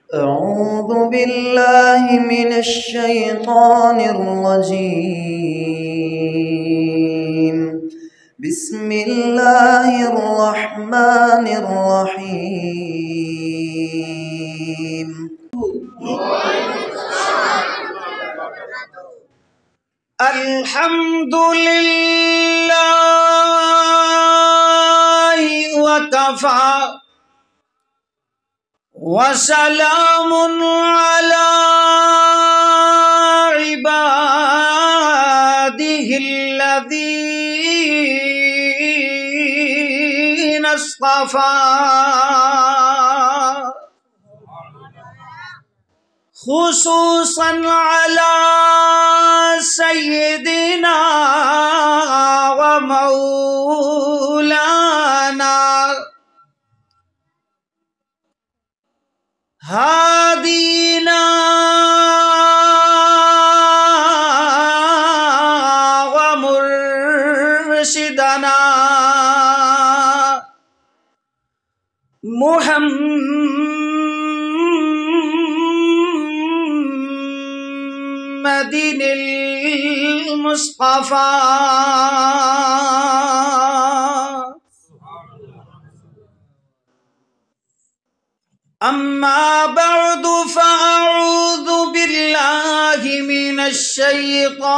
أعوذ بالله من الشيطان الرجيم. بسم الله الرحمن الرحيم. الحمد لله وكفى وسلام على عباده الذين اصطفى خصوصا على سيدنا ومولانا هادينا ومرشدنا محمد المصطفى. أما بعد فأعوذ بالله من الشيطان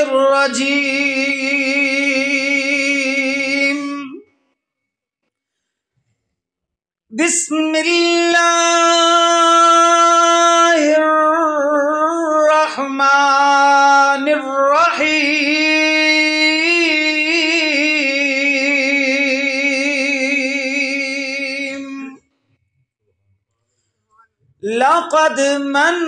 الرجيم. بسم الله الرحمن الرحيم. لقد من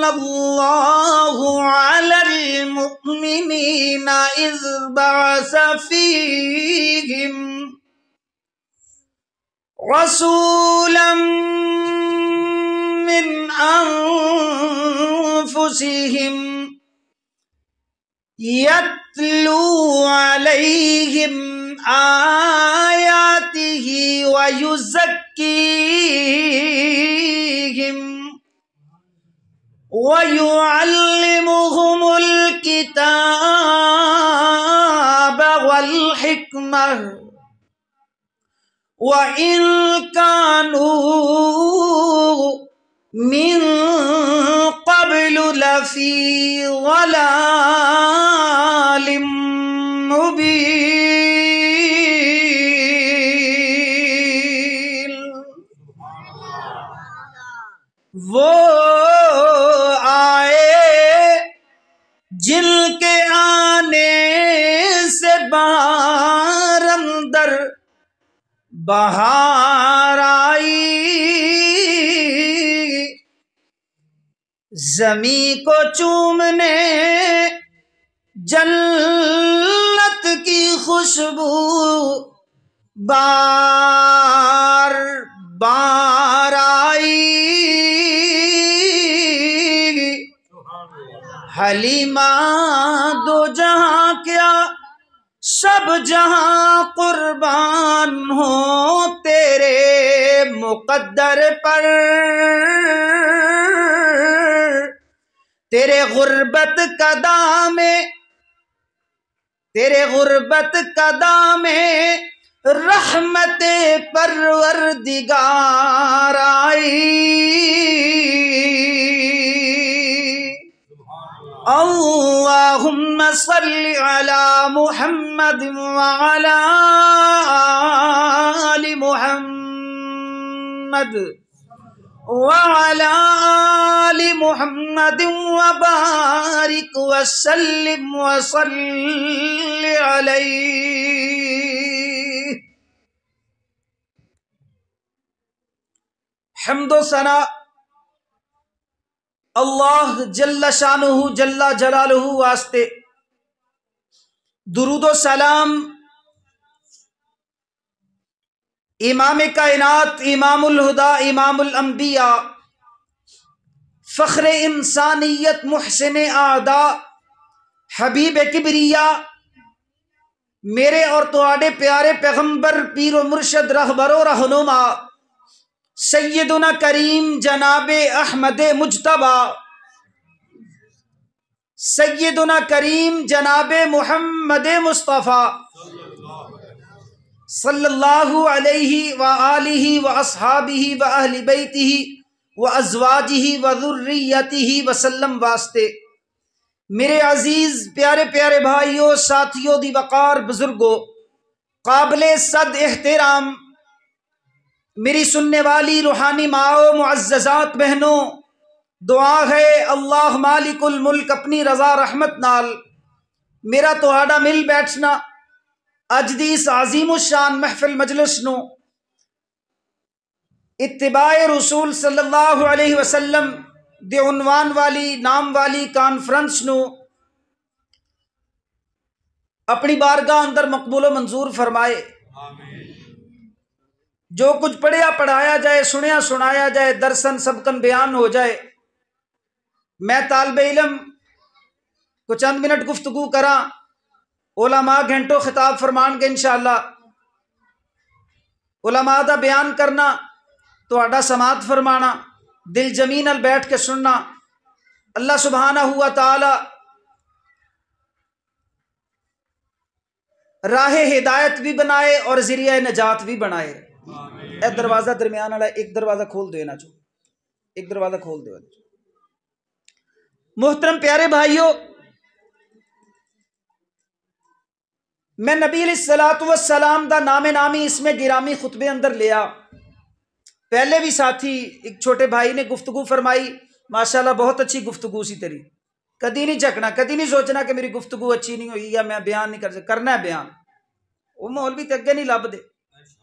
الله على المؤمنين إذ بعث فيهم رسولا من أنفسهم يتلو عليهم آياته ويزكيهم ويعلمهم الكتاب والحكمة وإن كانوا من قبل لفي ضلال مبين. وہ آئے جن کے آنے سے بہار اندر بہار آئی، زمیں کو چومنے جنت کی خوشبو بار بار آئی، حلیمہ دو جہاں کیا سب جہاں قربان ہوں تیرے مقدر پر، تیرے غربت کا دام رحمت پروردگار آئی۔ اللہم صل علی محمد وعلی آل محمد وعلی آل محمد وبارک وسلم وصل علیہ۔ حمد و ثنا اللہ جل شانہ جل جلالہ واسطے، درود و سلام امام کائنات، امام الہدا، امام الانبیاء، فخر انسانیت، محسن اعدا، حبیب کبریا، میرے اور تواڈے پیارے پیغمبر پیر و مرشد رہبر و رہنما سیدنا کریم جناب احمد مجتبی سیدنا کریم جناب محمد مصطفیٰ صلی اللہ علیہ وآلہ واصحابہ واہل بیتہ وازواجہ وذریتہ وسلم واسطے میرے عزیز پیارے پیارے بھائیوں، ساتھیوں، دی وقار بزرگوں، قابل صد احترام میری سننے والی روحانی ماؤں، معززات بہنوں، دعا ہے اللہ مالک الملک اپنی رضا رحمت نال میرا تہاڈا مل بیٹھنا اج دی اس عظیم الشان محفل مجلس نو اتباع رسول صلی اللہ علیہ وسلم دے عنوان والی نام والی کانفرنس نو اپنی بارگاہ اندر مقبول و منظور فرمائے۔ جو کچھ پڑھیا پڑھایا جائے، سنیا سنایا جائے، درسن سبقن بیان ہو جائے، میں طالب علم کو چند منٹ گفتگو کراں، علماء گھنٹوں خطاب فرمان کے انشاءاللہ علماء دا بیان کرنا، تہاڈا سماعت فرمانا، دل جمی نال بیٹھ کے سننا، اللہ سبحانہ ہوا تعالی راہ ہدایت بھی بنائے اور ذریعہ نجات بھی بنائے۔ اے دروازہ درمیان والا ایک دروازہ کھول دو نا، ایک دروازہ کھول دو۔ محترم پیارے بھائیوں، میں نبی علیہ الصلوۃ والسلام دا نام نامی اس میں گرامی خطبے اندر لیا۔ پہلے بھی ساتھی ایک چھوٹے بھائی نے گفتگو فرمائی، ماشاءاللہ بہت اچھی گفتگو سی تیری، کدی نہیں جھکنا، کدی نہیں سوچنا کہ میری گفتگو اچھی نہیں ہوئی یا میں بیان نہیں کر سکتا، کرنا ہے بیان۔ وہ مولوی تے اگے نہیں لب دے،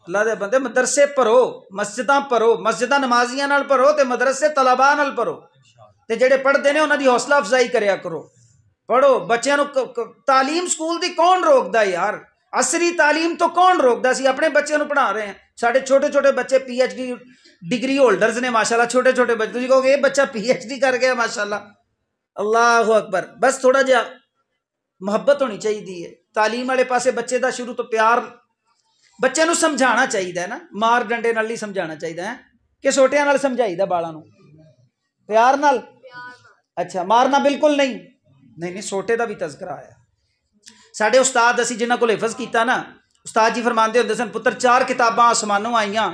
اللہ دے بندے مدرسے پڑھو، مسجداں پڑھو، مسجداں نمازیاں نال پڑھو تے مدرسے طلباء نال پڑھو، تے جڑے پڑھدے نے انہاں دی حوصلہ افزائی کریا کرو، پڑھو بچیاں نو۔ تعلیم سکول دی کون روکدا یار؟ عصری تعلیم تو کون روکدا؟ سی اپنے بچے نو پڑھا رہے ہیں، ساڈے چھوٹے چھوٹے بچے P H D degree holders نے ماشاءاللہ، چھوٹے چھوٹے بچے، تسی کہو گے یہ بچہ پی ایچ ڈی کر گیا ماشاءاللہ، اللہ اکبر۔ بس تھوڑا جہا محبت ہونی چاہیے تعلیم والے پاسے، بچے دا شروع تو پیار، بچے نو سمجھانا چاہیے نا، مار ڈنڈے نال نہیں سمجھانا چاہیے کہ سوٹیاں نال سمجھائی دا بالاں نو، پیار نال۔ اچھا مارنا بالکل نہیں، نہیں سوٹے دا بھی تذکرہ آیا۔ ساڈے استاد اسی جنہاں کول حفظ کیتا نا، استاد جی فرماندے ہوندے سن، پتر 4 کتاباں آسمانوں آئیاں،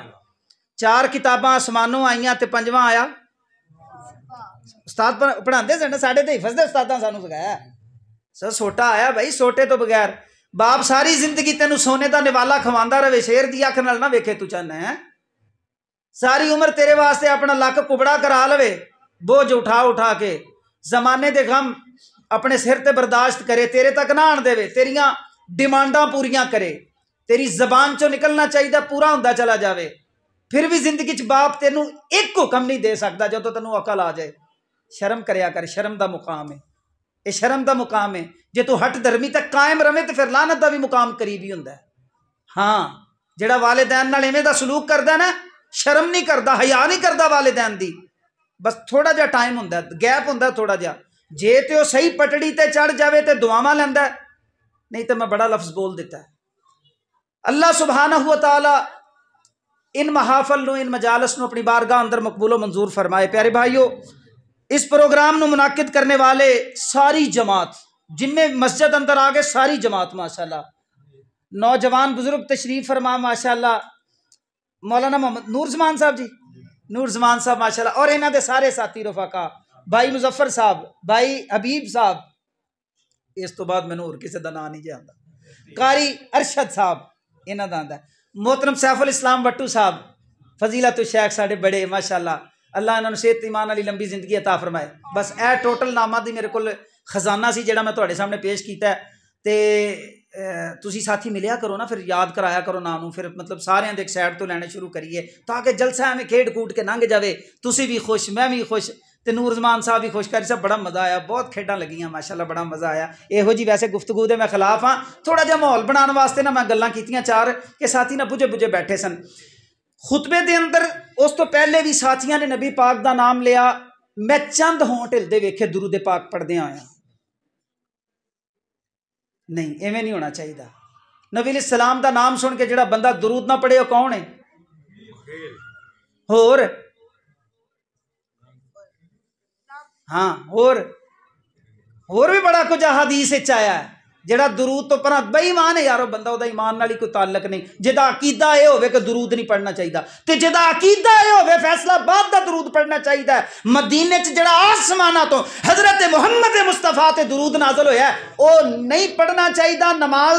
4 کتاباں آسمانوں آئیاں تے 5واں آیا۔ استاد پڑھاندے سن، ساڈے تے حفظ دے استاداں سانوں سکھایا، سر سوٹا آیا بھائی، سوٹے تو بغیر باپ ساری زندگی تینوں سونے دا نوالا کھواندا رہے، شیر دی اکھ نال نہ ویکھے تو چاہنا ہے، ساری عمر تیرے واسطے اپنا لک کبڑا کرا لوے، بوجھ اٹھا اٹھا کے، زمانے دے غم اپنے سر تے برداشت کرے، تیرے تک نہ آن دے، تیریاں ڈیمانڈاں پوریاں کرے، تیری زبان چوں نکلنا چاہیے پورا ہوندا چلا جاوے، پھر بھی زندگی چ باپ تینوں ایک حکم نہیں دے سکتا جدوں تینوں عقل آ جائے۔ شرم کریا کر، شرم دا مقام ہے، یہ شرم دا مقام ہے، جے تو ہٹ دھرمی تک قائم رہے تو پھر لعنت دا بھی مقام قریب ہی ہوندا ہے۔ ہاں جڑا والدین نال ایویں دا سلوک کردا نا، شرم نہیں کردا، حیا نہیں کردا والدین دی، بس تھوڑا جا ٹائم ہوندا ہے، گیپ ہوندا ہے تھوڑا جا، جے تے وہ صحیح پٹڑی تے چڑھ جاوے تے دعاواں لیندا ہے، نہیں تے میں بڑا لفظ بول دیتا ہے۔ اللہ سبحانہ و تعالی ان محافل نو، ان مجالس نو اپنی بارگاہ اندر مقبول و منظور فرمائے۔ پیارے بھائیو، اس پروگرام نو منعقد کرنے والے ساری جماعت، جن میں مسجد اندر آگے ساری جماعت ماشاءاللہ، نوجوان بزرگ تشریف فرما ماشاءاللہ، مولانا محمد نور زمان صاحب جی، نور زمان صاحب ماشاءاللہ، اور انہاں دے سارے ساتھی رفقا، بھائی مظفر صاحب، بھائی حبیب صاحب، اس تو بعد مینوں ہور کسے دا نام نہیں جاندا، قاری ارشد صاحب انہاں دا آندا ہے، محترم سیف الاسلام وٹو صاحب، فضیلت الشیخ ساڈے بڑے ماشاءاللہ، اللہ انہاں نوں صحت ایمان والی لمبی زندگی عطا فرمائے۔ بس اے ٹوٹل نامہ دی میرے کول خزانہ سی جڑا میں تواڈے سامنے پیش کیتا ہے، تے تسی ساتھی ملیا کرو نا، پھر یاد کرایا کرو نام نوں، پھر مطلب سارے دے ایک سائڈ تو لینے شروع کریے تاکہ جلسہ ہمیں کھیڈ کوٹ کے لنگھ جاوے، تسی بھی خوش، میں بھی خوش، تے نور زمان صاحب بھی خوش کر سب، بڑا مزہ آیا، بہت کھیڈاں لگیاں ماشاءاللہ، بڑا مزہ آیا۔ یہو جی ویسے گفتگو دے میں خلاف ہاں، تھوڑا جہا ماحول بنانے واسطے نا میں گلاں کیتیاں 4 کہ ساتھی نہ بجھے بجھے بیٹھے سن۔ خطبے دے اندر اس تو پہلے بھی ساتھیاں نے نبی پاک دا نام لیا، میں چند ہونٹ ہلدے ویکھے درود پاک پڑھدے آیا، نہیں ایویں نہیں ہونا چاہیے، نبی علیہ السلام دا نام سن کے جڑا بندہ درود نہ پڑھے وہ کون ہے؟ اور بھی بڑا کچھ حدیث وچ آیا ہے جڑا درود تو پڑھا بے ایمان ہے یارو بندہ دا ایمان نال کوئی تعلق نہیں جدا عقیدہ اے ہوے کہ درود نہیں پڑھنا چاہیے تے جدا عقیدہ اے ہوے فیصلہ باد دا درود پڑھنا چاہیے مدینے چ جڑا آسماناں تو حضرت محمد مصطفیٰ تے درود نازل ہویا ہے او نہیں پڑھنا چاہیے نماز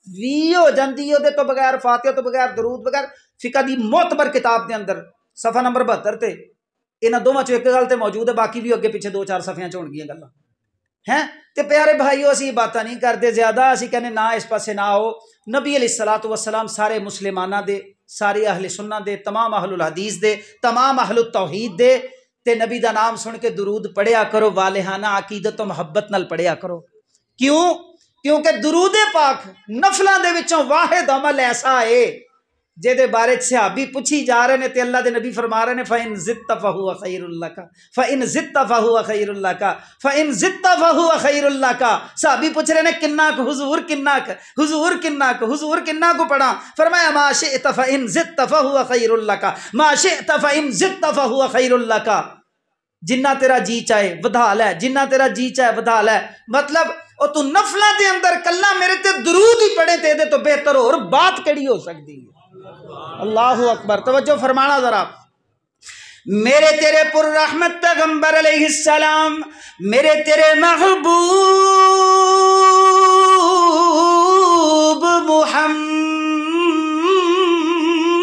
وی ہو جاندی ہے تو بغیر فاتحہ تو بغیر درود بغیر فقہ دی معتبر کتاب دے اندر صفحہ نمبر 72 تے انہاں دوواں چوں ایک گل تے موجود ہے باقی بھی اگے پیچھے 2-4 صفحیاں چ ہون گیاں گلاں ہیں تے پیارے بھائیو اسی باتاں نہیں کرتے زیادہ اسی کہنے نہ اس پاسے نہ آؤ نبی علیہ الصلوۃ والسلام سارے مسلماناں دے سارے اہل سنت دے تمام اہل الحدیث دے تمام اہل التوحید دے تے نبی دا نام سن کے درود پڑھیا کرو والہانہ عقیدت و محبت نال پڑھیا کرو کیونکہ درود پاک نفلاں دے وچوں واحد عمل ایسا ہے جے دے بارے صحابی پوچھی جا رہے نے تے اللہ دے نبی فرما رہے نے فَإِن زِدْتَ فَهُوَ خَيْرٌ لَكَ فَإِن زِدْتَ فَهُوَ خَيْرٌ لَكَ فَإِن زِدْتَ فَهُوَ خَيْرٌ لَكَ صحابی پوچھ رہے نے کنا کو حضور کنا کو پڑھا فرمایا ما شئت فَإِن زِدْتَ فَهُوَ خَيْرٌ لَكَ ما شئت فَإِن زِدْتَ فَهُوَ خَيْرٌ لَكَ جنہ تیرا جی چاہے ودھا لے جنہ تیرا جی چاہے ودھا لے مطلب او تو نفلاں دے اندر کلا میرے تے درود ہی پڑھے تے دے تو بہتر اور بات کیڑی ہو سکتی ہے اللہ اکبر توجہ فرمانا ذرا میرے تیرے پر رحمت پیغمبر علیہ السلام میرے تیرے محبوب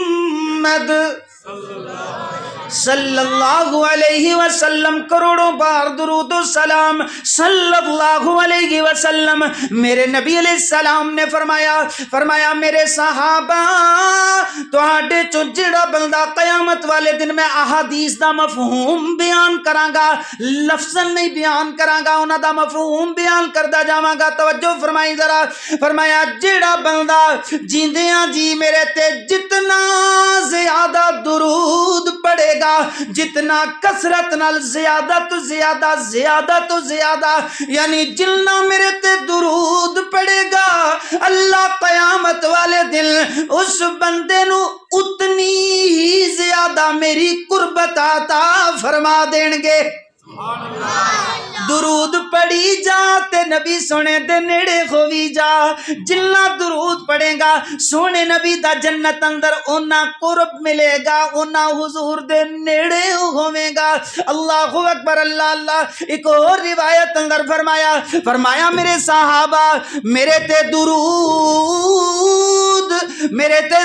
محمد صلی اللہ علیہ وسلم کروڑوں بار درود و سلام صلی اللہ علیہ وسلم میرے نبی علیہ السلام نے فرمایا میرے صحابہ تواڈے چوں جڑا بندہ قیامت والے دن میں احادیث دا مفہوم بیان کراں گا لفظاً نہیں بیان کراں گا انہاں دا مفہوم بیان کردا جاواں گا توجہ فرمائی ذرا فرمایا جڑا بندہ جیندیاں جی میرے تے جتنا زیادہ درود پڑھے گا جتنا کثرت نال زیادہ تو زیادہ یعنی جلنا میرے تے درود پڑے گا اللہ قیامت والے دن اس بندے نو اتنی ہی زیادہ میری قربت عطا فرما دین گے درود پڑھی جا تے نبی سونے دے نیڑے ہووی جا جلنا درود پڑھے گا سونے نبی دا جنت اندر اونا قرب ملے گا اونا حضور دے نیڑے ہووے گا اللہ اکبر اللہ اللہ ایک اور روایت اندر فرمایا میرے صحابہ میرے تے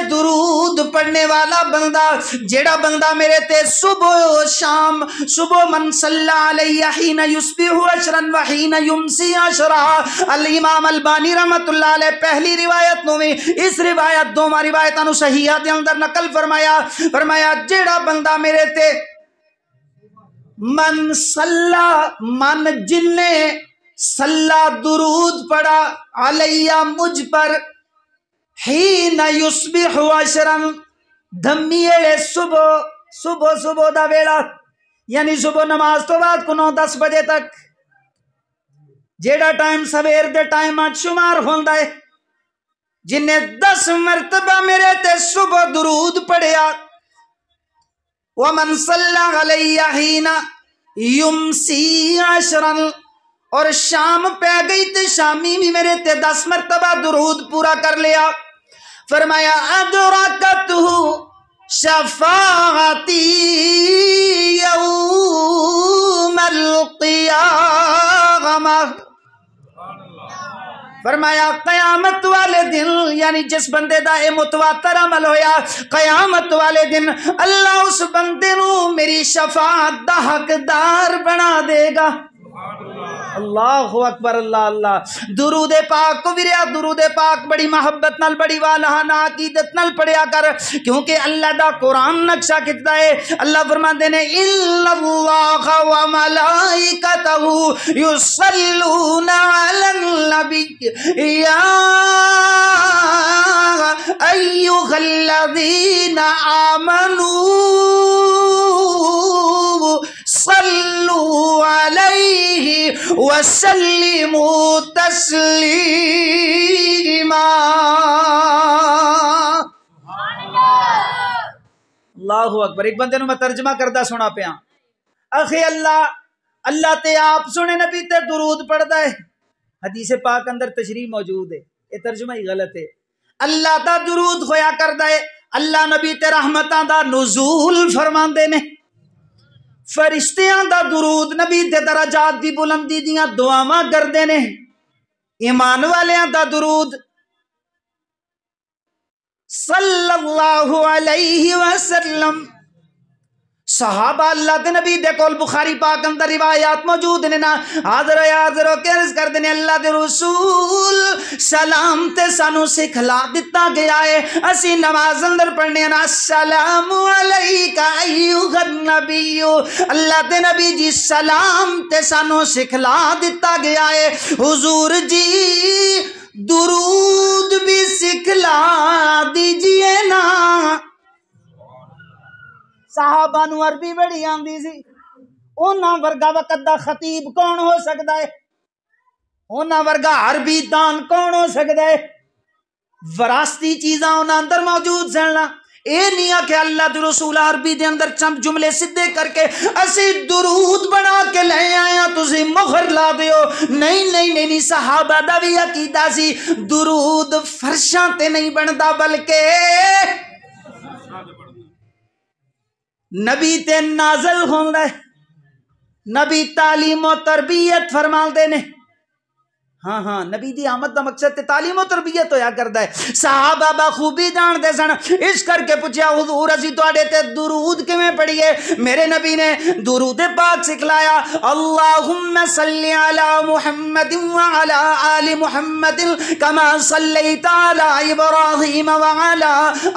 درود پڑھنے والا بندہ جیڑا بندہ میرے تے صبح و شام صبح من صلی علیہ حین یصبح عشرا وحین یمسی عشرا الامام البانی رحمت اللہ علیہ پہلی روایت نو میں اس روایت دوواں روایتاں نو صحیحہ دے اندر نقل فرمایا جیڑا بندہ میرے تے من صلی من جن نے صلی درود پڑا علیہ مجھ پر حین یصبح عشرا دھمیے صبح دا ویڑا یعنی صبح نماز تو بعد کو 9-10 بجے تک جیڑا ٹائم سویر دے ٹائم شمار ہوندا ہے جن نے 10 مرتبہ میرے تے صبح درود پڑھیا ومن صلی علیہ حین یمسی عشرا اور شام پہ گئی تے شامی بھی میرے تے 10 مرتبہ درود پورا کر لیا فرمایا ادرکتہ شفاعتی یوم القیامہ فرمایا قیامت والے دن یعنی جس بندے دا اے متواتر عمل ہویا قیامت والے دن اللہ اس بندے نو میری شفاعت دا حقدار بنا دے گا اللہ اکبر اللہ اللہ درود پاک کو وریا درود پاک بڑی محبت نال بڑی والہانہ عقیدت نال پڑھیا کر کیونکہ اللہ دا قرآن نقشہ کتنا ہے اللہ فرماتے ہیں ان اللہ و ملائکتہ یصلون علی النبی یا ایھا الذین آمنوا صلوا علیہ وسلموا تسلیما اللہ اکبر. ایک بندے نو میں ترجمہ کردہ سنا پیا, اخی اللہ تے آپ سنے نبی تے درود پڑھدا ہے. حدیث پاک اندر تشریح موجود ہے, یہ ترجمہ ہی غلط ہے. اللہ دا درود ہویا کردا ہے, اللہ نبی تے رحمتاں دا نزول فرماندے نے, فرشتیاں دا درود نبی تے درجات دی بلندی دیاں دعاواں کردے نے, ایمان والیاں دا درود صلی اللہ علیہ وسلم. صحابہ اللہ دے نبی دے کول بخاری پاک اندر روایات موجود نے نا, حاضر ہو کے عرض کر دینے اللہ دے رسول سلام تے سانو سکھلا دیتا گیا ہے, اسی نماز اندر پڑھنے نا السلام علیکہ ایھا النبی, اللہ دے نبی جی سلام تے سانو سکھلا دیتا گیا ہے, حضور جی درود بھی سکھلا دیجئے نا. صحابہ نو عربی بڑی آندی سی, اونا ورگا وقت دا خطیب کون ہو سکتا ہے, اونا ورگا عربی دان کون ہو سکتا ہے, وراستی چیزاں اونا اندر موجود سننا. اے نہیں کہ اللہ دی رسول عربی دے اندر چند جملے سدھے کر کے اسی درود بنا کے لے آیا تسی مہر لا دیو. نہیں, صحابہ دا بھی عقیدہ سی درود فرشاں تے نہیں بندا بلکہ نبی تے نازل ہوندا ہے. نبی تعلیم و تربیت فرمان دے نے. ہاں نبی دی آمد دا مقصد تے تعلیم و تربیت ہویا کردا ہے. صحابہ بخوبی جان دے سن, اس کر کے پوچھیا حضور اسی تواڈے تے درود کیویں پڑھیے. میرے نبی نے درود پاک سکھلایا, اللہم صلی علی محمد وعلی آل محمد کما صلیت علی ابراہیم وعلی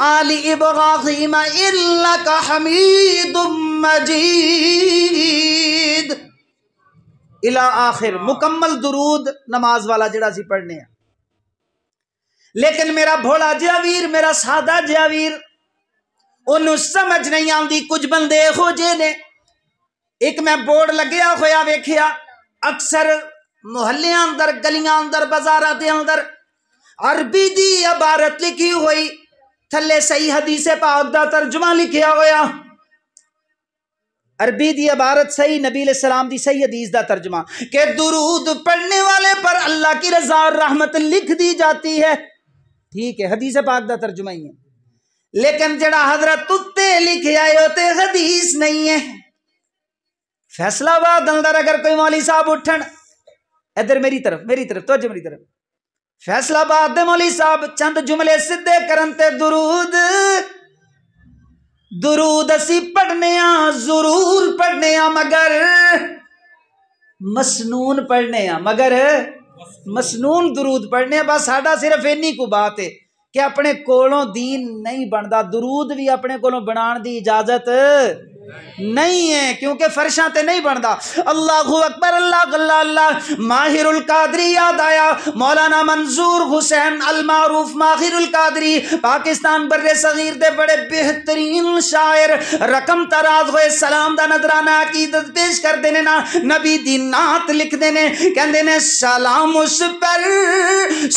آل ابراہیم انک حمید مجید الی آخر. مکمل درود نماز والا جڑا سی پڑھنے ہیں. لیکن میرا بھولا جہا ویر, میرا سادہ جہا ویر, انہوں سمجھ نہیں آندی. کچھ بندے ہو جے نے, ایک میں بورڈ لگیا ہویا ویکھیا اکثر محلیاں اندر, گلیاں اندر, بازاراں دے اندر عربی دی عبارت لکھی ہوئی, تھلے صحیح حدیث پاک دا ترجمہ لکھیا ہویا, عربی دی عبارت صحیح نبی علیہ السلام دی صحیح حدیث دا ترجمہ کہ درود پڑھنے والے پر اللہ کی رضا اور رحمت لکھ دی جاتی ہے. ٹھیک ہے, حدیث پاک دا ترجمہ ہی ہے, لیکن جڑا حضرت اتے لکھے آئے ہوتے حدیث نہیں ہے. فیصلہ آباد اندر اگر کوئی مولوی صاحب اٹھن, ادھر میری طرف توجہ میری طرف, فیصلہ آباد دے مولوی صاحب چند جملے سدھے کرن تے درود اسی پڑھنے ہاں, ضرور پڑھنے ہاں, مگر مسنون پڑھنے ہاں, مگر مسنون درود پڑھنے ہاں. بس ساڈا صرف اینی کو بات ہے کہ اپنے کولوں دین نہیں بندا, درود بھی اپنے کولوں بنان دی اجازت نہیں ہے کیونکہ فرشاں تے نہیں بندا. اللہ اکبر, اللہ اللہ. ماہر القادری یاد آیا, مولانا منظور حسین المعروف ماہر القادری, پاکستان بر صغیر دے بڑے بہترین شاعر, رقم تراز ہوئے سلام دا نذرانہ عقیدت پیش کر دینے نا, نبی دی نعت لکھ دینے, کہندے نے سلام اس پر,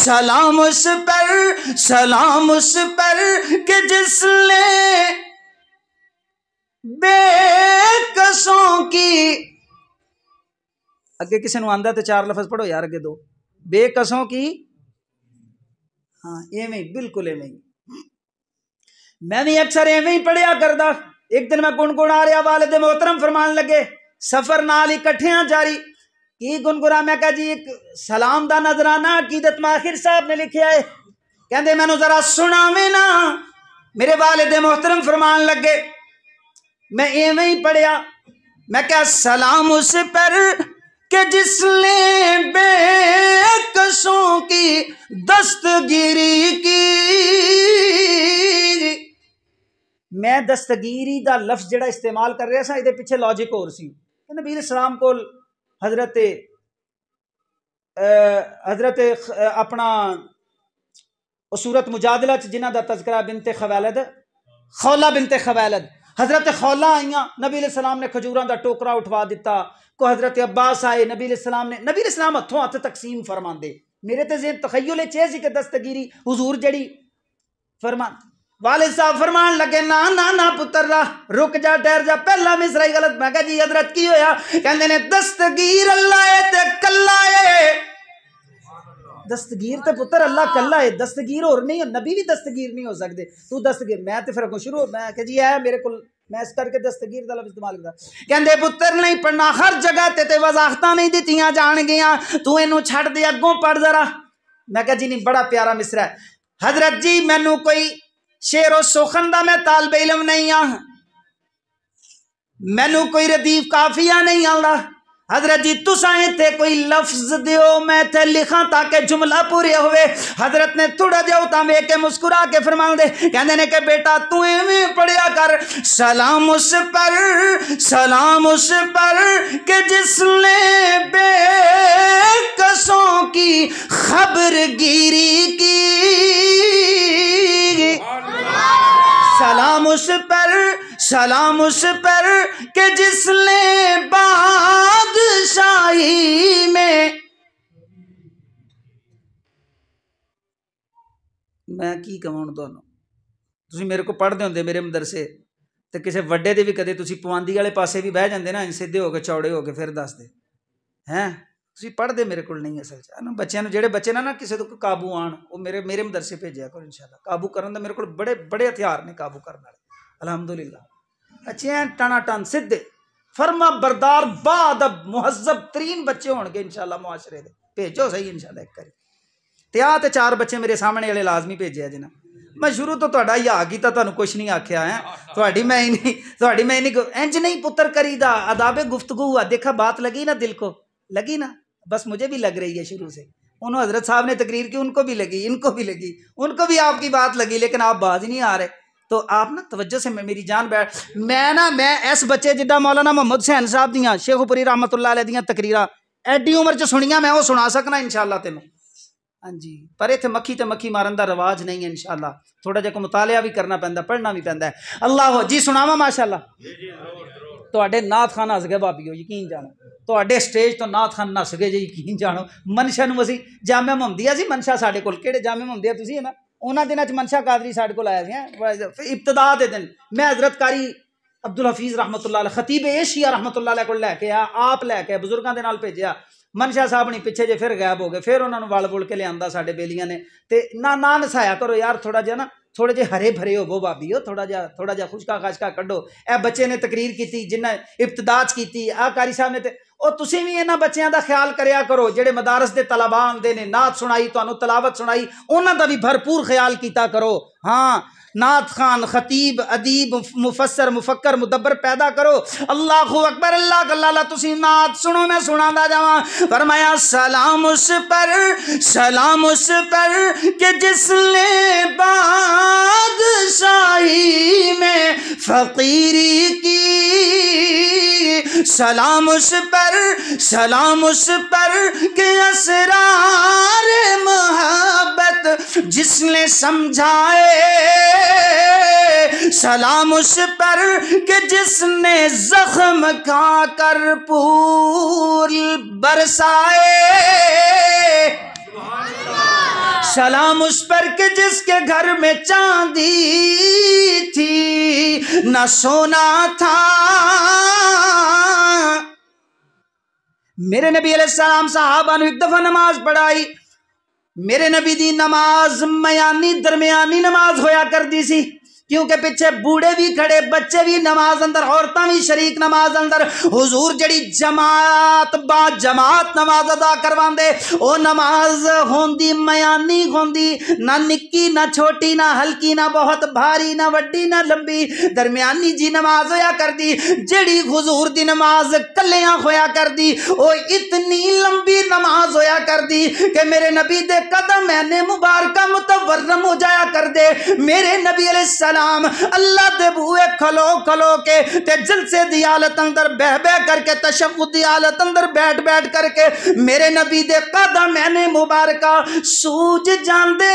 سلام اس پر, سلام اس پر کہ جس نے بے کسوں کی, اگے کسی نو آندا تے چار لفظ پڑھو یار, اگے دو, بے کسوں کی. ہاں ایویں بالکل ایویں, میں بھی اکثر ایویں ہی پڑھیا کردا. ایک دن میں گنگنا رہا, والد محترم فرمان لگے سفر نال اکٹھیاں جاری, کی گنگنا, میں کہا جی ایک سلام دا نذرانہ عقیدت ماہر صاحب نے لکھیا ہے, کہندے مینوں ذرا سناویں نا. میرے والد محترم فرمان لگے, میں ایویں ہی پڑھیا, میں کہا سلام اس پر کہ جس نے بے کسوں کی دستگیری کی. میں دستگیری دا لفظ جڑا استعمال کر رہا سا, یہ پیچھے لاجک اور سی. نبی علیہ السلام کو حضرت اپنا سورت مجادلہ جنہ دا تذکرہ بنت خویلد, خولہ بنت خویلد, حضرت خولہ آئیاں, نبی علیہ السلام نے کھجوراں دا ٹوکرا اٹھوا دیتا. کو حضرت عباس آئے, نبی علیہ السلام ہتھوں ہاتھ تقسیم فرمان دے. میرے تے ذہن تخیل چیز ہی کہ دستگیری حضور جڑی فرمان, والد صاحب فرمان لگے نا نا نا پتر رک جا ٹھہر جا پہلا مصرا ہی غلط. میں کہا جی حضرت کی ہویا؟ کہندے نے دستگیر اللہ ہے تے کلا ہے. دستگیر تے پتر اللہ کلا ہے، دستگیر اور نہیں، نبی بھی دستگیر نہیں ہو سکتے. تو دستگیر میں تے پھر شروع میں کہ جی ہے میرے کو میں اس کر کے دستگیر دا لفظ استعمال کرتا. کہندے پتر نہیں پڑھنا، ہر جگہ تے وضاحتاں نہیں دتیاں جان گیاں، تو اینو چھڑ دے اگوں پڑھ ذرا. میں کہا جی نہیں بڑا پیارا مصرا ہے. حضرت جی مینوں کوئی شعر و سخن دا میں طالب علم نہیں ہاں، مینوں کوئی ردیف کافیہ نہیں آندا. حضرت جی تساں تے کوئی لفظ دیو میں تے لکھاں تاکہ جملہ پورے ہوئے. حضرت نے تھوڑا جہا اتاں ویکھ کے مسکرا کے فرمان دے کہندے نے کہ بیٹا تو ایویں پڑھیا کر سلام اس پر کہ جس نے بے کسوں کی خبر گیری کی. سلام اس پر کہ جس نے بادشاہی میں کی کہوں تانوں تسی میرے کو پڑھدے ہوندے میرے مدرسے تے کسے وڈے دے بھی کدے تسی پواندی والے پاسے بھی بہ جاندے نا سیدھے ہو کے چوڑے ہو کے پھر دس دے ہیں تسی پڑھدے میرے کول نہیں اصل چ بچیاں نوں جڑے بچے نا کسے تو قابو آن وہ میرے مدرسے بھیجیا کرو انشاءاللہ. قابو کرن دا میرے کول بڑے ہتھیار نے قابو کرن والے الحمدللہ. اچھے ہیں ٹنا ٹن سدھے فرما بردار با ادب مہذب ترین بچے ہون گے انشاءاللہ معاشرے دے. بھیجو صحیح انشاءاللہ ایک کری تے 4 بچے میرے سامنے والے لازمی بھیجے جنا. میں شروع تو تہاڈا یا کیتا تانوں کچھ نہیں آکھیا ہے تہاڈی میں نہیں انج نہیں پتر کری دا آداب گفتگو ہوا. دیکھا بات لگی نا دل کو لگی نا، بس مجھے بھی لگ رہی ہے شروع سے. انہوں حضرت صاحب نے تقریر کی ان کو بھی لگی، ان کو بھی لگی، ان کو بھی آپ کی بات لگی، لیکن آپ باز نہیں آ رہے. تو آپ نا توجہ سے میری جان بیٹھ میں اس بچے جدہ مولانا محمد حسین صاحب دیاں شیخ پوری رحمت اللہ علیہ دیاں تقریراں ایڈی عمر چ سنیاں میں وہ سنا سکنا انشاءاللہ تینوں. ہاں جی پر اتنے مکھی تے مکھی مارن دا رواج نہیں ہے انشاءاللہ. تھوڑا جا کو مطالعہ بھی کرنا پیندا پڑھنا بھی پیندا ہے. اللہ جی سناواں ماشاءاللہ. تواڈے نعت خان ہس گئے بھابیو یقین جانو، تواڈے سٹیج تو نعت خان نس گئے جی یقین جانو. منشا نو اسی جامعہ محمدیہ سی منشا ساڈے کول کیڑے جامعہ محمدیہ تسی ہے نا انہاں دناں چ منشا قادری ساڈے کول آیا سی ابتدا دے دن. میں حضرت قاری عبدالحفیظ رحمۃ اللہ علیہ خطیب ایشیا رحمۃ اللہ علیہ کو لے کے آیا، آپ لے کے بزرگاں دے نال بھیجیا. منشا صاحب نہیں پیچھے جے پھر غائب ہو گئے، پھر انہوں نے وال بول کے لے آندا ساڈے بیلیاں نے تے نہ نسایا کرو یار، تھوڑا جہا نا تھوڑے جے ہرے بھرے ہوو بھابیو، تھوڑا جا خشکا خاشکا کڈو. اے بچے نے تقریر کیتی جنہ ابتداء کیتی آ قاری صاحب نے تے او تسی بھی انہاں بچیاں دا خیال کریا کرو جڑے مدارس دے طلباء آندے نے، نعت سنائی تانوں تلاوت سنائی، انہاں دا بھی بھرپور خیال کیتا کرو. ہاں نعت خان خطیب ادیب مفسر مفکر مدبر پیدا کرو. اللہ اکبر اللہ اللہ تسی نعت سنو میں سناندا جاواں. فرمایا سلام اس پر کہ جس نے بادشاہی میں فقیری کی. سلام اس پر کہ اسرار محبت جس نے سمجھائے. سلام اس پر کہ جس نے زخم کھا کر پھول برسائے. سلام اس پر کہ جس کے گھر میں چاندی تھی نہ سونا تھا. میرے نبی علیہ السلام صحابہ نے ایک دفعہ نماز پڑھائی. میرے نبی دی نماز میانی درمیانی نماز ہویا کر دی سی کیونکہ پیچھے بوڑھے بھی کھڑے بچے بھی نماز اندر عورتاں بھی شریک نماز اندر. حضور جڑی جماعت با جماعت نماز ادا کرواندے او نماز ہوندی میانی ہوندی، نہ نکی نہ چھوٹی نہ ہلکی نہ بہت بھاری نہ وڈی نہ لمبی، درمیانی جی نماز ہویا کر دی. جڑی حضور دی نماز کلیاں ہویا کر دی او اتنی لمبی نماز ہویا کر دی کہ میرے نبی دے قدم نے مبارکہ متورم ہو جایا کر دے. میرے نبی علیہ السلام شام اللہ دے بوئے کھلو کھلو کے تے جلسے دی حالت اندر بہ بہ کر کے تشہد دی حالت اندر بیٹھ بیٹھ کر کے میرے نبی دے قدم مبارکہ سوج جاندے.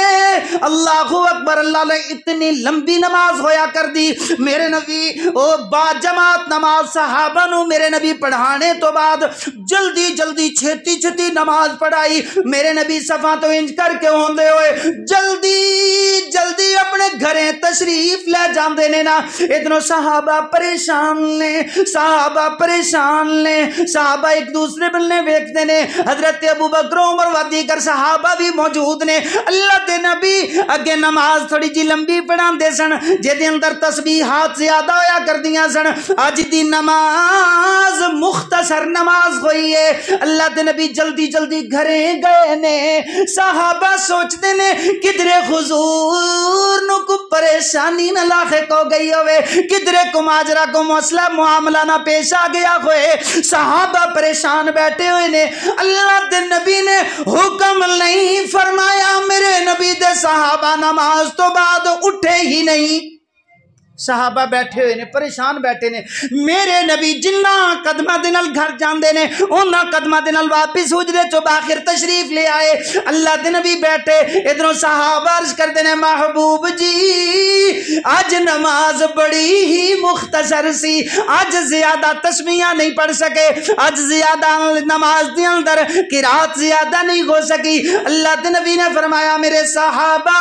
اللہ اکبر. اللہ نے اتنی لمبی نماز ہویا کر دی. میرے نبی او با جماعت نماز صحابہ نو میرے نبی پڑھانے تو بعد جلدی جلدی چھتی چھتی نماز پڑھائی. میرے نبی صفا تو انج کر کے ہوندے ہوئے جلدی جلدی اپنے گھریں تشریف لے جاندے نے نا. ادھروں صحابہ پریشان نے, صحابہ پریشان نے, صحابہ ایک دوسرے بلنے ویکھتے نے. حضرت ابو بکر عمر و دیگر صحابہ بھی موجود نے. اللہ دے نبی اگے نماز تھوڑی جی لمبی پڑھاندے سن جے اندر تسبیحات زیادہ ہویا کردیاں سن. اج دی نماز مختصر نماز ہوئی ہے. اللہ دے نبی جلدی جلدی گھریں گئے نے. صحابہ سوچتے نے کدھرے حضور نو کو پریشانی نہ لاحق ہو گئی ہوئے, کدھرے کو ماجرا کو مسئلہ معاملہ نہ پیش آ گیا ہوئے. صحابہ پریشان بیٹھے ہوئے نے. اللہ دے نبی نے حکم نہیں فرمایا. میرے نبی دے صحابہ نماز تو بعد اٹھے ہی نہیں. صحابہ بیٹھے ہوئے نے, پریشان بیٹھے نے. میرے نبی جنہ قدمہ دنال گھر جاندے نے انہاں قدمہ دنال واپس حجرے چو باخر تشریف لے آئے. اللہ دے نبی بیٹھے. ادھروں صحابہ عرض کرتے نے محبوب جی آج نماز بڑی ہی مختصر سی, آج زیادہ تسبیحاں نہیں پڑھ سکے, آج زیادہ نماز دے اندر قرات زیادہ نہیں ہو سکی. اللہ دے نبی نے فرمایا میرے صحابہ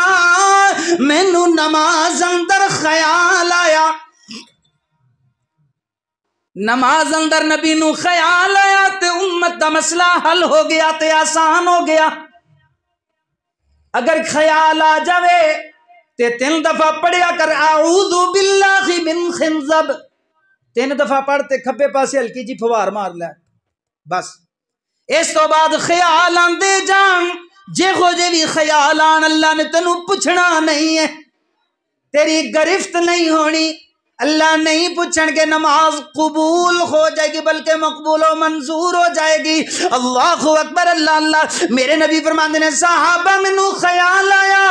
مینوں نماز اندر خیال آیا, نماز اندر نبی نو خیال آیا تے امت دا مسئلہ حل ہو گیا تے آسان ہو گیا. اگر خیال آ جاوے تے 3 دفعہ پڑھیا کر اعوذ باللہ من خنزب, 3 دفعہ پڑھتے کھبے پاسے ہلکی جی پھوار مار لے بس. اس تو بعد خیال آندے جان, جے ہو جے بھی خیال آن اللہ نے تینوں پوچھنا نہیں ہے, تیری گرفت نہیں ہونی. اللہ نہیں پوچھن کے نماز قبول ہو جائے گی بلکہ مقبول و منظور ہو جائے گی. اللہ اکبر. اللہ اللہ. میرے نبی فرماندے نے صحابہ مینوں خیال آیا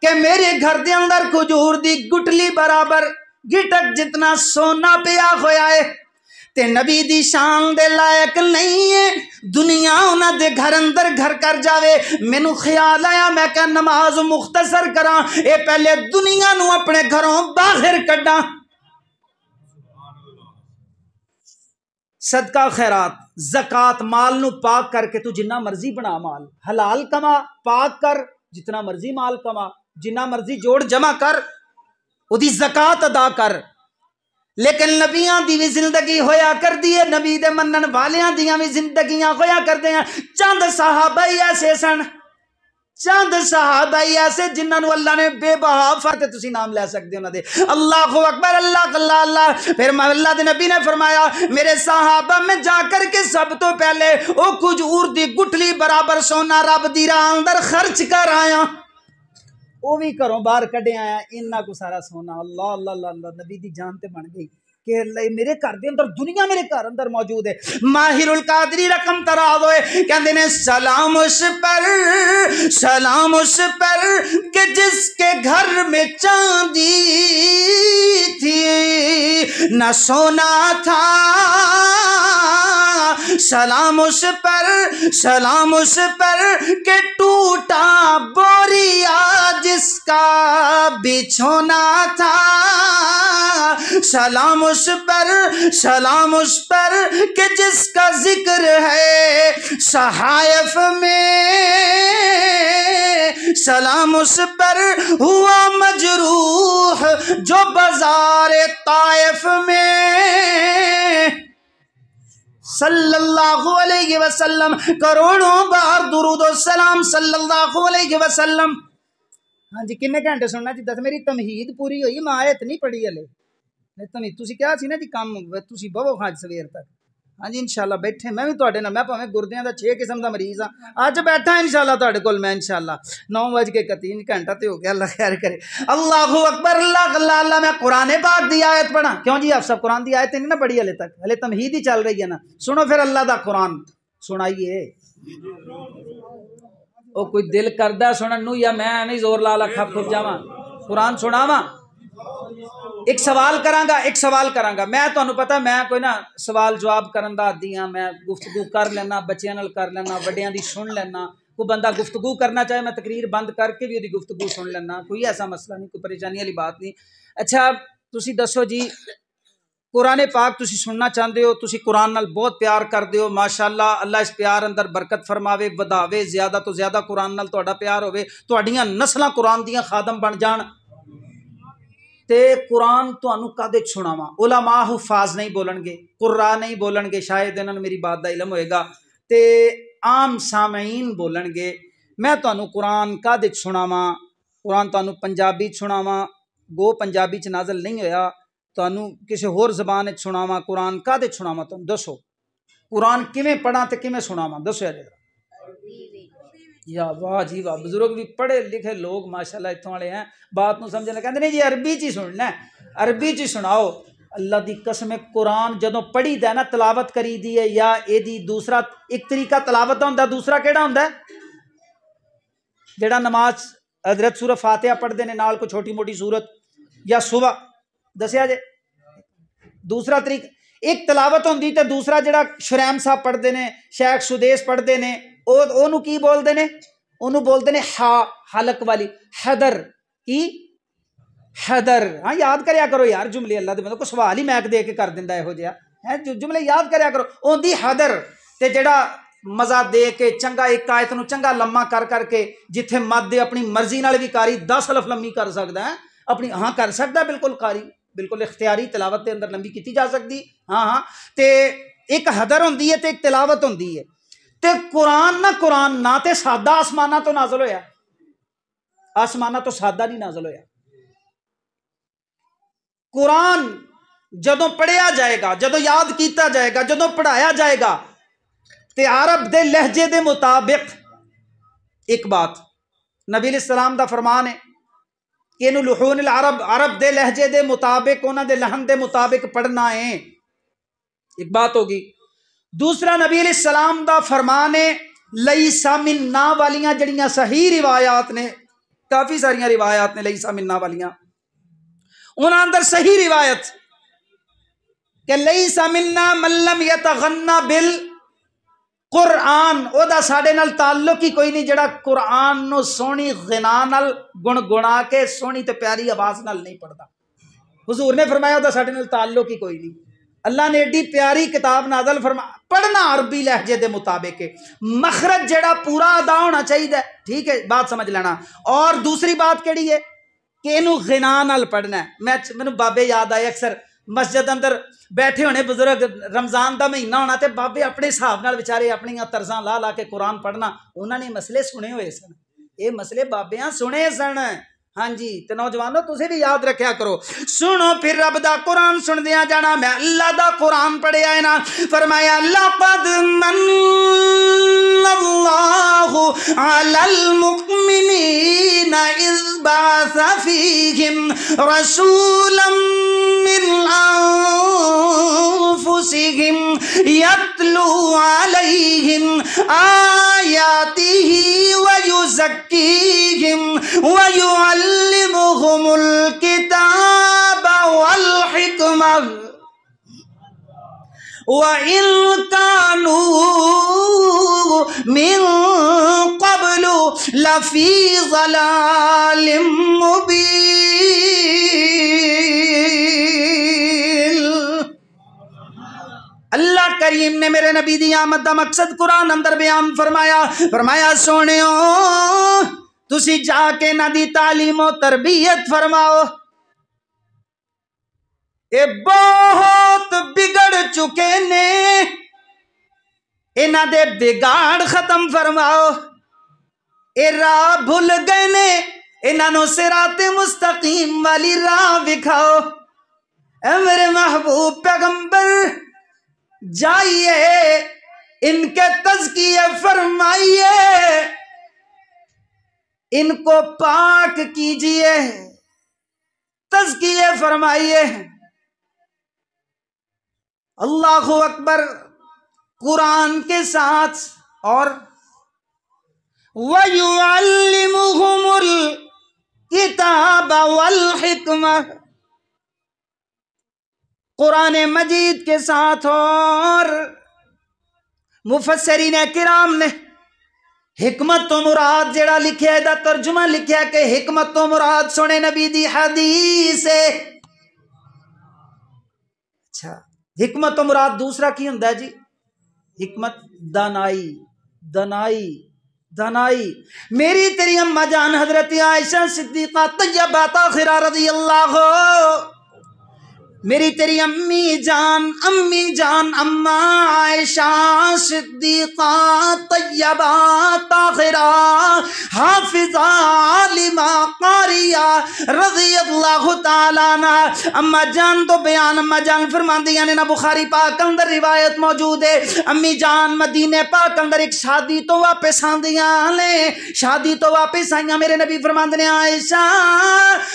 کہ میرے گھر دے اندر کھجور دی گٹلی برابر گٹک جتنا سونا پیا ہویا ہے تے نبی دی شان دے لائق نہیں ہے دنیا انہاں دے گھر اندر گھر کر جاوے. مینوں خیال آیا میں کہ نماز مختصر کراں, اے پہلے دنیا نو اپنے گھروں باہر کڈاں. صدقہ خیرات زکات مال نو پاک کر کے تو جنہ مرضی بنا مال, حلال کما, پاک کر, جتنا مرضی مال کما, جنہ مرضی جوڑ جمع کر, او دی زکات ادا کر. لیکن نبیاں دی بھی زندگی ہویا کر دیئے, نبی دے منن والیاں دیاں بھی زندگیاں ہویا کر دیاں. چند صحابہ ہی ایسے سن, چند صحابہ ہی ایسے جنہاں نو اللہ نے بے بہا فرتے تسی نام لے سکتے انہاں دے. اللہ اکبر. اللہ اللہ اللہ. پھر اللہ دے نبی نے فرمایا میرے صحابہ میں جا کر کے سب تو پہلے او کھجور دی گٹلی برابر سونا رب دی راہ اندر خرچ کر آیا, وہ بھی گھروں باہر کڈے آیا انہاں کو سارا سونا. اللہ اللہ اللہ اللہ. نبی دی جان تے بن گئی کہ میرے گھر دے اندر دنیا میرے گھر اندر موجود ہے. ماہر القادری رقم تراز ہوئے کہندے نے سلام اس پر کہ جس کے گھر میں چاندی تھی نہ سونا تھا. سلام اس پر کہ ٹوٹا بوریا جس کا بچھونا تھا. سلام اس پر کہ جس کا ذکر ہے صحائف میں. سلام اس پر ہوا مجروح جو بازار طائف میں. صلی اللہ علیہ وسلم. کروڑوں بار درود و سلام صلی اللہ علیہ وسلم. ہاں جی کنے گھنٹے سننا جی دس میری تمہید پوری ہوئی میں آیت نہیں پڑھی ہلے. تمہید تسی کیا سی نا جی کام تسی بہو خاج سویر تک. ہاں جی انشاءاللہ بیٹھے میں بھی تواڈے نال, میں پاویں گردیاں دا 6 قسم دا مریض ہاں, اج بیٹھا انشاءاللہ تواڈے کول میں انشاءاللہ 9:31 گھنٹہ تے ہو گیا. اللہ خیر کرے. اللہ اکبر. اللہ اللہ اللہ. میں قرآن پاک دی آیت پڑھا. کیوں جی آپ سب قرآن دی آیت نہیں نہ پڑھی ہلے تک, ہلے تمہید ہی چل رہی ہے نا. سنو پھر اللہ دا قرآن سنائیے. او کوئی دل کردا سنن نو یا میں نہیں زور لا لا کھپ کھپ جاواں قرآن سناواں. ایک سوال کراں گا میں تانوں پتہ میں کوئی نا سوال جواب کرن دا عادی ہاں، میں گفتگو کر لینا، بچیاں نال کر لینا، وڈیاں دی سن لینا، کوئی بندہ گفتگو کرنا چاہے میں تقریر بند کر کے بھی وہ گفتگو سن لینا، کوئی ایسا مسئلہ نہیں، کوئی پریشانی والی بات نہیں۔ اچھا تسی دسو جی قرآن پاک تسی سننا چاہتے ہو، تسی قرآن نال بہت پیار کرتے ہو، ماشاءاللہ اللہ اس پیار اندر برکت فرماوے، وداوے، زیادہ تو زیادہ قرآن نال تہاڈا پیار ہوے، تہاڈیاں نسلاں قرآن دیاں خادم بن جان، تے قرآن تانوں کدے سناواں؟ علماء حفاظ نہیں بولن گے، قراء نہیں بولن گے، شاید انہاں نوں میری بات دا علم ہوئے گا، تے عام سامعین بولن گے، میں تانوں قرآن کدے سناواں؟ قرآن تانوں پنجابی سناواں، گو پنجابی چ نازل نہیں ہویا، تانوں کسی ہور زبان وچ سناواں، قرآن کدے سناواں؟ تانوں دسو قرآن کیویں پڑھاں تے کیویں سناواں؟ دسو ذرا۔ یا واہ جی واہ، بزرگ بھی پڑھے لکھے لوگ ماشاءاللہ اتوں والے ہیں، بات نو سمجھنے کہندے نہیں جی عربی چ ہی سننا ہے، عربی چ ہی سناؤ۔ اللہ دی قسم قرآن جدوں پڑھی دا نا، تلاوت کری دی ہے، یا اے دی دوسرا ایک طریقہ تلاوت دا ہوندا، دوسرا کیڑا ہوندا ہے؟ جڑا نماز حضرت سورہ فاتحہ پڑھتے ہیں نال کوئی چھوٹی موٹی سورت یا صبح دسیا جے، دوسرا طریقہ ایک تلاوت ہوندی تے دوسرا جڑا شریم صاحب پڑھتے ہیں، شیخ سدیس پڑھتے ہیں، اونوں کی بولتے ہیں؟ اونوں بولتے ہیں حلق والی حدر، کی حدر۔ ہاں یاد کریا کرو یار جملے، اللہ دے بندے کوئی سوال ہی میک دے کے کر دیندا یہو جہا ہے، جملے یاد کریا کرو۔ اوندی حدر تے جڑا مزہ دے کے چنگا ایک آیت نو چنگا لما کر کے جتھے مد دے اپنی مرضی نال بھی قاری 10 الف لمبی کر سکدا ہے، اپنی ہاں کر سکدا بالکل، قاری بالکل اختیاری تلاوت دے اندر لمبی کیتی جا سکتی، ہاں تے ایک حدر ہوندی ہے تے ایک تلاوت ہوندی ہے۔ تے قرآن نہ تے سادہ آسمانہ تو نازل ہویا، آسمانہ تو سادہ نہیں نازل ہویا۔ قرآن جدوں پڑھیا جائے گا، جدوں یاد کیتا جائے گا، جدوں پڑھایا جائے گا تے عرب دے لہجے دے مطابق، ایک بات نبی علیہ السلام دا فرمان ہے کہ انہوں لحون العرب، عرب دے لہجے دے مطابق، انہاں دے لہن دے مطابق پڑھنا ہے، ایک بات ہوگی۔ دوسرا نبی علیہ السلام دا فرمان ہے لیس منا والیاں جڑیاں صحیح روایات نے، کافی ساریاں روایات نے لیس منا والیاں، انہاں اندر صحیح روایت کہ لیس منا من لم یتغنى بالقرآن، او دا ساڈے نال تعلق ہی کوئی نہیں جڑا قرآن نو سونی غنا نال گنگنا کے سونی تے پیاری آواز نال نہیں پڑھدا۔ حضور نے فرمایا او دا ساڈے نال تعلق ہی کوئی نہیں۔ اللہ نے ایڈی پیاری کتاب نازل فرما، پڑھنا عربی لہجے دے مطابق ہے، مخرج جڑا پورا ادا ہونا چاہیے، ٹھیک ہے بات سمجھ لینا۔ اور دوسری بات کیڑی ہے کہ انہوں غنا نال پڑھنا ہے۔ مینوں بابے یاد آئے، اکثر مسجد اندر بیٹھے ہونے بزرگ، رمضان دا مہینہ ہونا تے بابے اپنے حساب نال بیچارے اپنی طرزاں لا کے قرآن پڑھنا، انہاں نے مسئلے سنے ہوئے سن، یہ مسئلے بابیاں سنے سن، ہاں جی۔ تے نوجوانوں تسی بھی یاد رکھیا کرو، سنو پھر رب دا قرآن سن دیا جانا۔ میں اللہ دا قرآن پڑھیا ہے نا، فرمایا لقد من اللہ علی المؤمنین اذ بعث فیہم رسولا من انفسہم یتلو علیہم آیاتہ ویزکیہم وَيُعَلِّمُهُمُ الْكِتَابَ وَالْحِكْمَةَ وَإِن كَانُوا مِن قَبْلُ لَفِي ضَلَالٍ مُبِينٍ۔ اللہ کریم نے میرے نبی دی آمد دا مقصد قرآن اندر بیان فرمایا سونیو تسی جا کے نہ دی تعلیم و تربیت فرماؤ، اے بہت بگڑ چکے نے، انہاں دے بگاڑ ختم فرماؤ، اے راہ بھول گئے نے، انہاں نو صراط مستقیم والی راہ دکھاؤ۔ اے میرے محبوب پیغمبر جائیے ان کے تزکیے فرمائیے، ان کو پاک کیجئے، تزکیے فرمائیے۔ اللہ اکبر۔ قرآن کے ساتھ اور وَيُعَلِّمُهُمُ الْكِتَابَ وَالْحِكْمَةَ، قرآن مجید کے ساتھ اور مفسرین کرام نے حکمت تو مراد جڑا لکھیا ہے دا ترجمہ لکھیا کہ حکمت تو مراد سونے نبی دی حدیث ہے. اچھا حکمت تو مراد دوسرا کی ہوندا ہے جی؟ حکمت دانائی دانائی دانائی. میری تیری اماں جان حضرت عائشہ صدیقہ طیبہ طاہرہ رضی اللہ، میری تیری امی جان اماں عائشہ صدیقہ طیبہ طاہرہ حافظہ عالمہ قاریہ رضی اللہ تعالیٰ عنہ. اما جان تو بیان اما جان فرماندیاں نے نا بخاری پاک اندر روایت موجود ہے. امی جان مدینے پاک اندر ایک شادی تو واپس آندیاں نے، شادی تو واپس آئیاں. میرے نبی فرماندے نے عائشہ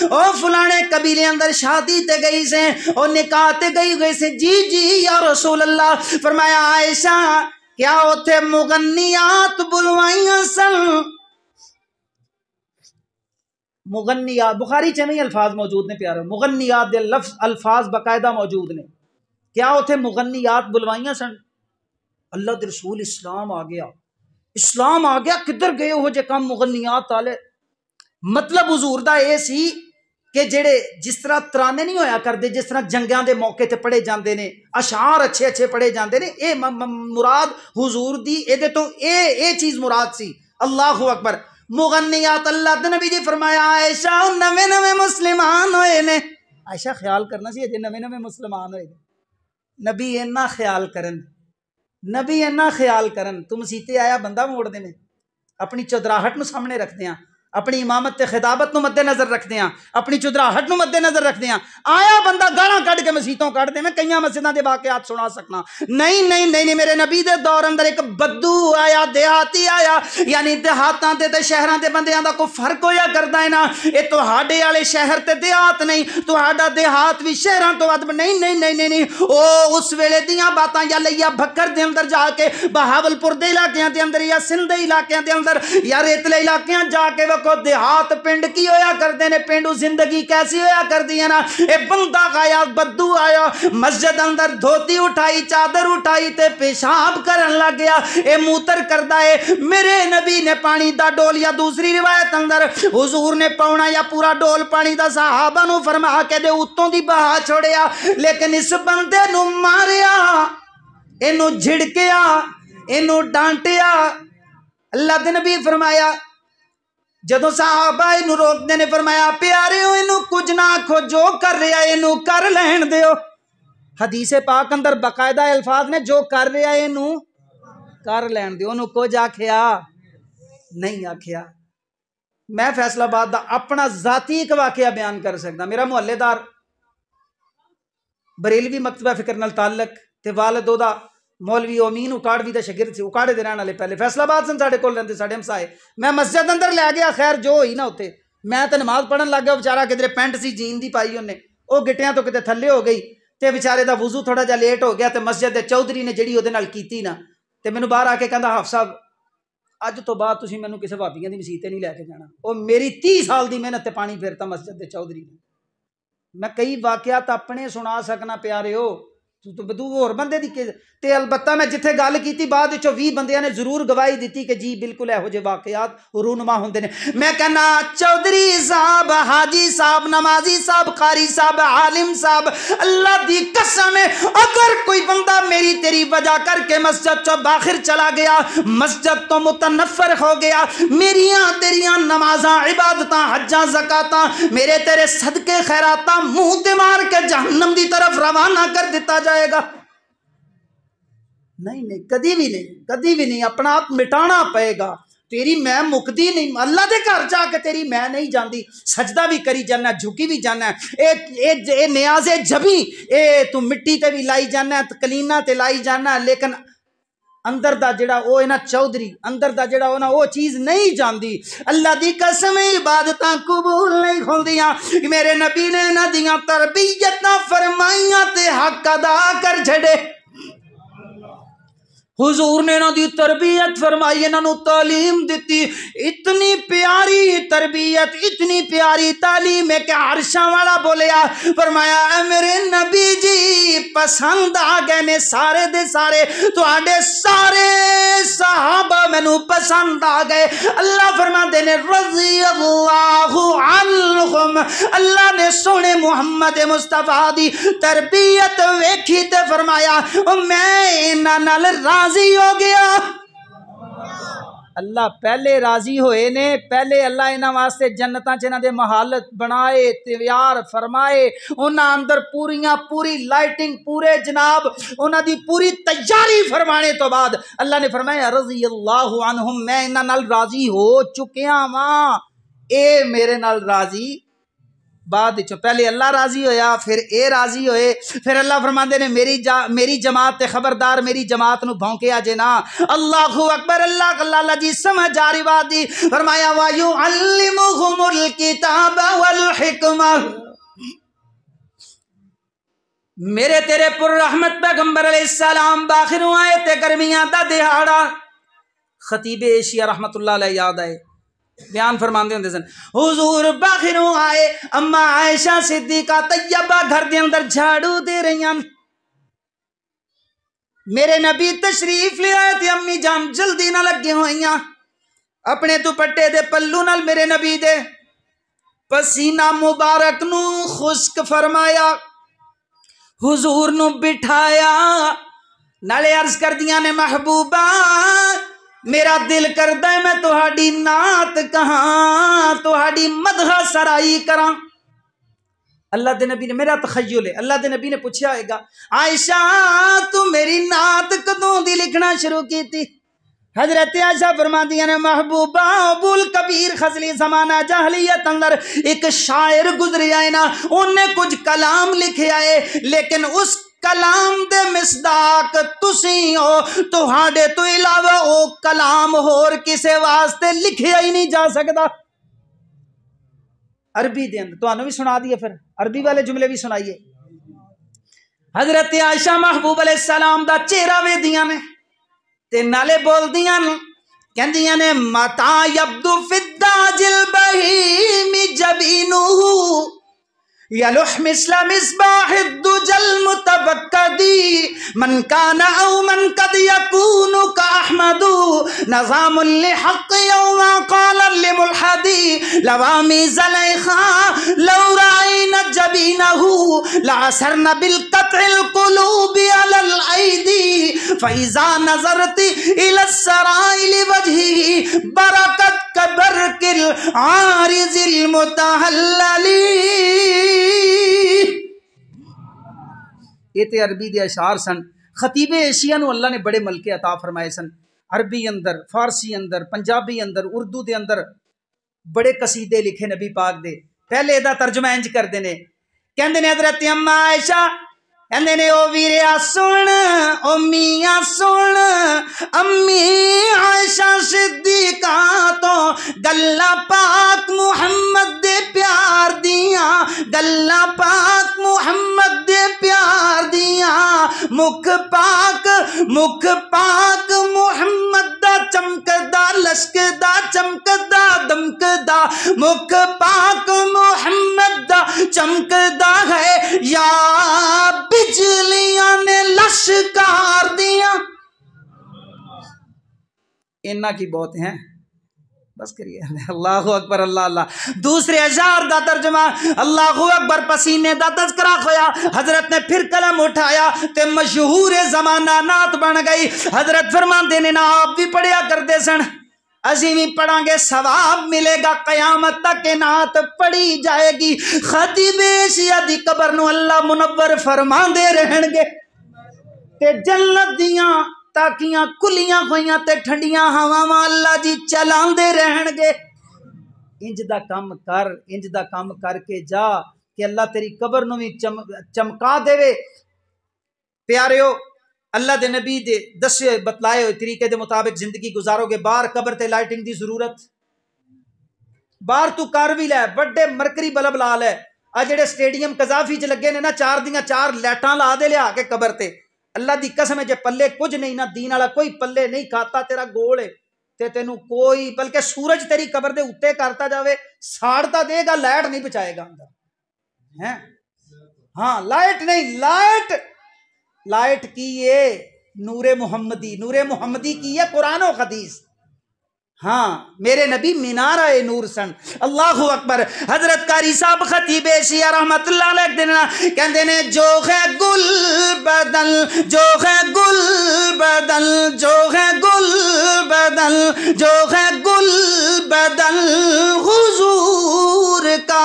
او فلانے قبیلے اندر شادی تے گئی سے اور نکاح تے گئی سے. جی یا رسول اللہ. فرمایا عائشہ کیا اوتھے مغنیات بلوائیاں سن؟ مغنیات بخاری چمی الفاظ موجود نے پیارے، مغنیات دے لفظ الفاظ باقاعدہ موجود نے. کیا اوتھے مغنیات بلوائیاں سن؟ اللہ دے رسول اسلام آ گیا، اسلام آ گیا، کدھر گئے ہو جے کم مغنیات والے؟ مطلب حضور دا اے سی کہ جڑے جس طرح ترانے نہیں ہویا کردے، جس طرح جنگاں دے موقع تے پڑھے جاندے نے، اشعار اچھے اچھے پڑھے جاندے نے، اے مراد حضور دی اے دے تو اے چیز مراد سی. اللہ اکبر. مغنیات اللہ دے نبی جی فرمایا عائشہ نویں نویں مسلمان ہوئے نے. عائشہ خیال کرنا سی اجے نویں نویں مسلمان ہوئے نے. نبی اینا خیال کرن، نبی اینا خیال کرن. تم سیتے آیا بندہ موڑ دینے، اپنی چودراہٹ نو سامنے رکھ دیاں، اپنی امامت تے خطابت نو مد نظر رکھ دیاں، اپنی چودراہٹ نو مد نظر رکھ دیاں. آیا بندہ گالاں کٹ کے مسیتوں کٹ دے. میں کئیاں مسجداں دے واقعات سنا سکنا. نہیں میرے نبی دے دور اندر ایک بدو آیا، دیہاتی آیا، یعنی دیہاتاں تے شہراں دے بندیاں دا کوئی فرق ہویا کردا ہے نا. اے تہاڈے والے شہر تے دیہات نہیں، تہاڈا دیہات بھی شہراں تو ود نہیں. او اس ویلے دیاں باتاں یا لیا بھکر دے اندر جا کے، بہاولپور دے علاقیاں دے اندر یا سندھ دے علاقیاں دے اندر یا ریتلے علاقیاں جا کے کو دیہات پنڈ کی ہویا کردے نے، پنڈو زندگی کیسی ہویا کردی ہے نا. اے بندہ آیا، بدو آیا، مسجد اندر دھوتی اٹھائی، چادر اٹھائی تے پیشاب کرن لگ گیا. اے موتر کردا ہے. میرے نبی نے پانی دا ڈول، یا دوسری روایت اندر حضور نے پونا یا پورا ڈول پانی دا صحابہ نو فرما کے دے اتوں دی بہا چھوڑیا، لیکن اس بندے نو ماریا، اینو جھڑکیا، اینو ڈانٹیا. اللہ دے نبی فرمایا جدو صحابہ اینو روکدے نے فرمایا پیاریو اینو کچھ نہ آکھو، جو کر رہا ہے اینو کر لین دیو. حدیث پاک اندر باقاعدہ الفاظ نے جو کر رہا ہے اینو کر لین دیو. انہوں کچھ آکھیا نہیں آکھیا. میں فیصلہ آباد دا اپنا ذاتی ایک واقعہ بیان کر سکتا. میرا محلے دار بریلوی مکتبہ فکر نال تعلق تے والد دا مولوی امین اکاڑوی دا شاگرد سی، اکاڑے دے رہن والے پہلے فیصلہ آباد سن ساڈے کول رہندے ساڈے ہمسائے. میں مسجد اندر لے گیا، خیر جو ہوئی نا اتنے میں تے نماز پڑھن لگ گیا. بیچارہ کدھر پینٹ سی جین دی پائی انہیں، وہ گٹیاں تو کتے تھلے ہو گئی تے بیچارے دا وضو تھوڑا جا لیٹ ہو گیا. تے مسجد دے چودھری نے جڑی او دے نال کیتی نا تے مینوں باہر آ کے کہندا حافظ صاحب اج تو بعد تسی مینوں کسے بھابیاں دی مسیت تے نہیں لے کے جانا. او میری 30 سال دی محنت تے پانی پھیرتا مسجد دے چودھری نے. میں کئی واقعات اپنے سنا سکنا پیاریو، تو بدو اور بندے دی تے البتہ میں جتھے گل کیتی بعد وچوں 20 بندیاں نے ضرور گواہی دیتی کہ جی بالکل ایہو جے واقعات رونما ہوندے نے. میں کہنا چودھری صاحب، حاجی صاحب، نمازی صاحب، قاری صاحب، عالم صاحب، اللہ دی قسم ہے اگر کوئی بندہ میری تیری وجہ کر کے مسجد چوں باہر چلا گیا، مسجد تو متنفر ہو گیا، میریاں تیریاں نمازاں، عبادتاں، حجاں، زکاتاں، میرے تیرے صدقے خیراتاں منہ تے مار کے جہنم دی طرف روانہ کر دیتا جائے گا. نہیں کدی بھی نہیں. اپنا آپ مٹانا پائے گا. تیری میں مکدی نہیں، اللہ دے گھر جا کے تیری میں نہیں جاندی. سجدہ بھی کری جانا، جھکی بھی جانا. اے نیاز جبی اے تو مٹی تے بھی لائی جانا، کلینا تے لائی جانا، لیکن اندر دا جڑا او ہے نا چودھری، اندر دا جڑا او نا او چیز نہیں جاندی. اللہ دی قسم عبادتاں قبول نہیں ہوندیاں. میرے نبی نے انہاں دیاں تربیتاں فرمائیاں تے حق ادا کر چھڑے. حضور نے انہوں دی تربیت فرمائی، انہوں تعلیم دیتی، اتنی پیاری تربیت، اتنی پیاری تعلیم ہے کہ عرشاں والا بولیا، فرمایا اے میرے نبی جی پسند آ گئے نے سارے دے سارے، تواڈے سارے صحابہ مینوں پسند آ گئے۔ اللہ فرماندے نے رضی اللہ عنہم، اللہ نے سونے محمد مصطفیٰ دی تربیت ویکھی تے فرمایا میں انہاں نال راضی ہو گیا۔ اللہ پہلے راضی ہوئے نے، پہلے اللہ انہاں واسطے جنتاں چ انہاں دے محل بنائے، تیار فرمائے، انہاں اندر پوری لائٹنگ، پورے جناب انہاں دی پوری تیاری فرمانے تو بعد اللہ نے فرمایا رضی اللہ عنہم، میں انہاں نال راضی ہو چکیاں واں، اے میرے نال راضی بعد چ، پہلے اللہ راضی ہویا پھر اے راضی ہوئے، پھر اللہ فرماندے نے میری جماعت تے خبردار میری جماعت نو بھونکیا جے نا۔ اللہ اکبر، اللہ اللہ جی سمجھ آ رہی بات دی، فرمایا وَيُعَلِّمُهُمُ الْكِتَابَ وَالْحِكْمَةَ، میرے تیرے پر رحمت پیغمبر علیہ السلام باخروں آئے تے گرمیاں دا دہاڑا، خطیب ایشیا رحمت اللہ علیہ یاد آئے بیان فرماندے ہوندے سن، حضور باخروں آئے، اما عائشہ صدیقہ طیبہ گھر دے اندر جھاڑو دے رہی ہیں، میرے نبی تشریف لے آئے تے امی جان جلدی نہ لگے ہوئیاں، اپنے دوپٹے دے پلو نال میرے نبی دے پسینہ مبارک نو خشک فرمایا، حضور نو بٹھایا، نالے عرض کر دیاں نے محبوبہ میرا دل کردہ ہے میں تہاڈی نعت کہاں، تہاڈی مدح سرائی کراں۔ اللہ دے نبی نے، میرا تخیل ہے، اللہ دے نبی نے پوچھا ہوئے گا عائشہ تو میری نعت کدوں دی لکھنا شروع کی تھی؟ حضرت عائشہ فرماندیاں نے محبوبہ ابو الکبیر خزلی زمانہ جاہلیت اندر ایک شاعر گزریا ہے نا، انہیں کچھ کلام لکھے آئے، لیکن اس کلام دے مصداق تسی ہو، تہاڈے تو علاوہ او کلام ہور کسے واسطے لکھیا ہی نہیں جا سکتا۔ عربی دے اندر تو بھی سنا دیے، پھر عربی والے جملے بھی سنائیے۔ حضرت عائشہ محبوب علیہ السلام دا چہرہ وے دیاں نے تے نالے بول دیاں نے، کہندیاں نے متا یبدو فی الداج البہیم جبینہ یلح مثل مصباح الدجى المتبکدی من کان او من قد یکون کاحمد نظام لحق یوم قال لملحدی لوامی زلیخا لو رائن جبینہ لعسرن بالقطع القلوب علی الایدی فاذا نظرت الى السرائل وجهه برکت کبرک العارض المتحللی۔ یہ تے عربی دے اشعار سن، خطیب ایشیا نو اللہ نے بڑے ملکے عطا فرمائے سن، عربی اندر، فارسی اندر، پنجابی اندر، اردو دے اندر بڑے قصیدے لکھے نبی پاک دے۔ پہلے دا ترجمہ انج کر دینے، کہندے نے حضرت اما عائشہ کہندے نے او ویریا سن، او میاں سن، امی عائشہ صدیقہ تو گلا پاک محمد دے پیار دیاں، گلا پاک محمد دے پیار دیاں، مکھ پاک محمد دا چمکدا لشکدا چمکدا دمکدا، مکھ پاک محمد دا چمکدا ہے یا بجلیاں نے لشکار دیاں۔ انہاں کی بہت ہیں، بس کریے اللہ اکبر اللہ اللہ۔ دوسرے اشعار دا ترجمہ اللہ اکبر، پسینے دا تذکرہ کھویا، حضرت نے پھر قلم اٹھایا تے مشہور زمانہ نعت بن گئی۔ حضرت فرماندے نے نا آپ بھی پڑھیا کرتے سن، اسی بھی پڑھاں گے ثواب ملے گا قیامت تک نعت پڑھی جائے گی۔ خطیب ایشیا دی قبر نو اللہ منور فرماندے رہن گے تے جنت دیاں تاکیاں کلیاں ہویاں تے ٹھنڈیاں ہواواں اللہ جی چلاندے رہن گے۔ انج دا کام کر، انج دا کام کر کے جا کہ اللہ تیری قبر نو بھی چمکا دے وے۔ پیاریو اللہ دے نبی دے دسے بتلائے ہوئے طریقے دے مطابق زندگی گزارو گے، باہر قبر تے لائٹنگ دی ضرورت، باہر تو کر بھی لے بڑے مرکری بلب لا لے، آ جڑے سٹیڈیم قذافی چ لگے نے نا 4 دیاں 4 لائٹاں لا دے لیا کے قبر تے، اللہ دی قسم ہے جے پلے کچھ نہیں نہ دین والا کوئی پلے نہیں کھاتا تیرا گول ہے تے تینوں کوئی بلکہ سورج تیری قبر دے اوتے کرتا جاوے ساڑتا دے گا لائٹ نہیں بچائے گا اندر ہیں ہاں لائٹ نہیں لائٹ کی ہے نور محمدی کی ہے قرآن و حدیث ہاں میرے نبی مینارہ نور سن اللہ اکبر حضرت قاری صاحب خطیب شیعہ رحمت اللہ علیہ دینا کہندے نے جو ہے گل بدل جو ہے گل بدل جو ہے گل بدل جو ہے گل بدل حضور کا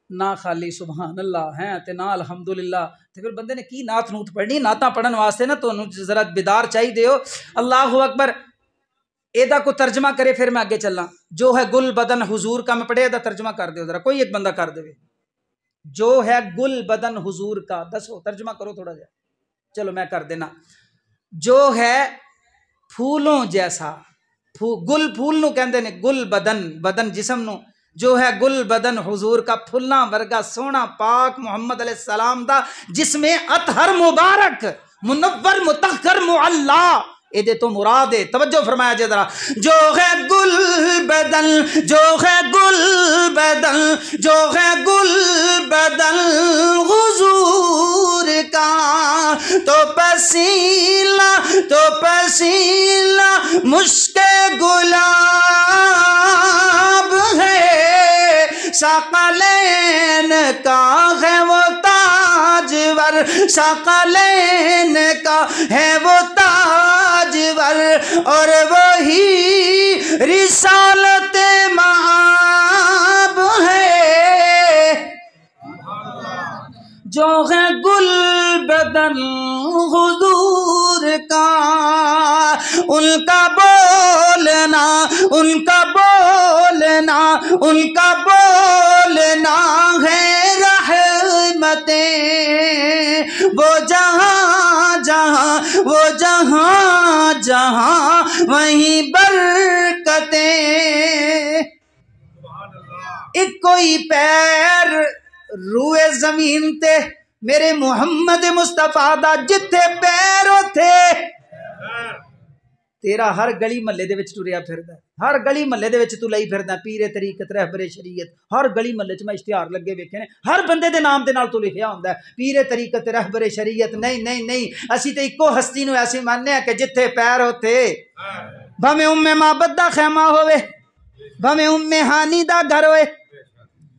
نہ خالی سبحان اللہ ہیں تے نہ الحمدللہ تے پھر بندے نے کی نعت نوت پڑھنی نعتاں پڑھن واسطے نا تو ذرا بیدار چاہیے ہو اللہ اکبر ایدا کو ترجمہ کرے پھر میں آگے چلنا جو ہے گل بدن حضور کا میں پڑھے ایدا ترجمہ کر دے ذرا کوئی ایک بندہ کر دے جو ہے گل بدن حضور کا دسو ترجمہ کرو تھوڑا جا چلو میں کر دینا جو ہے پھولوں جیسا گل پھول نو کہندے نے گل بدن جسم نو جو ہے گل بدن حضور کا پھلنا ورگا سونا پاک محمد علیہ السلام دا جس میں اطہر مبارک منور مطہر معلا اے دے تو مراد ہے توجہ فرمایا جے ذرا جو ہے گل بدن جو ہے گل بدن جو ہے گل بدن حضور کا تو پسینہ مشک گلاب ہے ثقلین کا ہے وہ تاجور ثقلین کا ہے وہ تاجور اور وہی رسالت مآب ہے جو ہے گل بدن حضور کا ان کا بولنا ہے رحمتیں وہ جہاں وہیں برکتیں ایک کوئی پیر روئے زمین تے میرے محمد مصطفیٰ دا جتھے پیر ہوتے تیرا ہر گلی محلے دے وچ ٹریا پھردا ہر گلی محلے دے وچ تو لئی پھردا پیر طریقت رہبر شریعت ہر گلی محلے چ میں اشتہار لگے ویکھے نے ہر بندے دے نام دے نال تو لکھیا ہوندا ہے پیر طریقت رہبر شریعت نہیں اسی تے اکو ہستی نو ایسے ماننے ہیں کہ جتھے پیر ہوتے بھویں معبد دا خیمہ ہوئے بھویں ہانی دا گھر ہوئے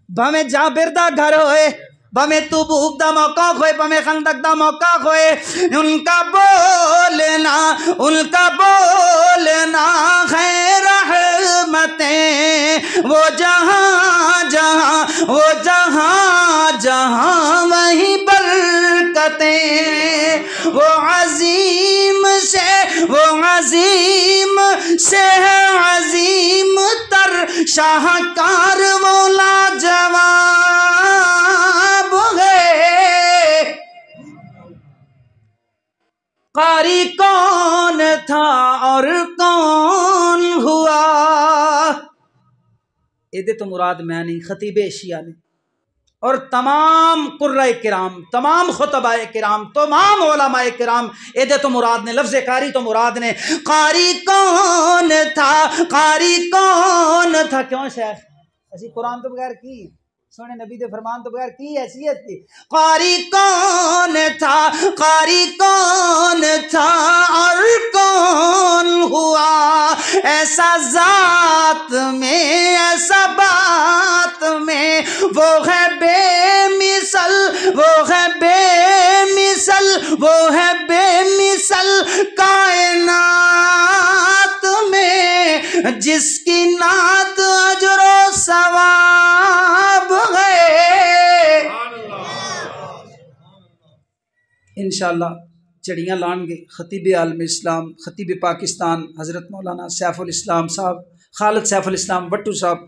بھویں جابر دا گھر ہوئے بھویں تبوک دا موقع ہوئے بھویں خندق دا موقع ہوئے ان کا بولنا ہے رحمتیں وہ جہاں وہیں برکتیں وہ عظیم سے ہے عظیم تر شاہکار وہ لاجواب ہے قاری کون تھا اور کون ہوا ایدے تو مراد میں نہیں خطیب شیعہ نے اور تمام قرۂ کرام تمام خطبہ کرام تمام علماء کرام ایدے تو مراد نے لفظ قاری تو مراد نے قاری کون تھا کیوں شیخ اسی قرآن تو بغیر کی سونے نبی دے فرمان تو بغیر کی حیثیت تھی قاری کون تھا اور کون ہوا ایسا ذات میں ایسا بات میں وہ ہے بے مثل کائنات میں جس کی نعت اجر و ثواب ہے انشاءاللہ چڑیاں لان گے خطیب عالم اسلام خطیب پاکستان حضرت مولانا سیف الاسلام صاحب خالد سیف الاسلام وٹو صاحب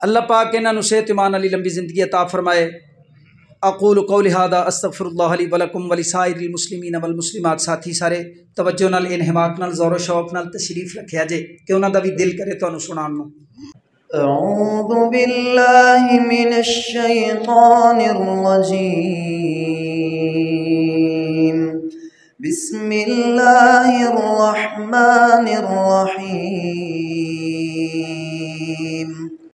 اللہ پاک انہاں نو صحت ایمان علی لمبی زندگی عطا فرمائے اقول قولی ھذا استغفر اللہ لی ولکم ولسائر المسلمین والمسلمات ساتھی سارے توجہ نال انہماک نال زور و شوق نال تشریف رکھیا جے کہ انہاں دا بھی دل کرے تانوں سنان نو أعوذ بالله من الشيطان الرجيم بسم الله الرحمن الرحيم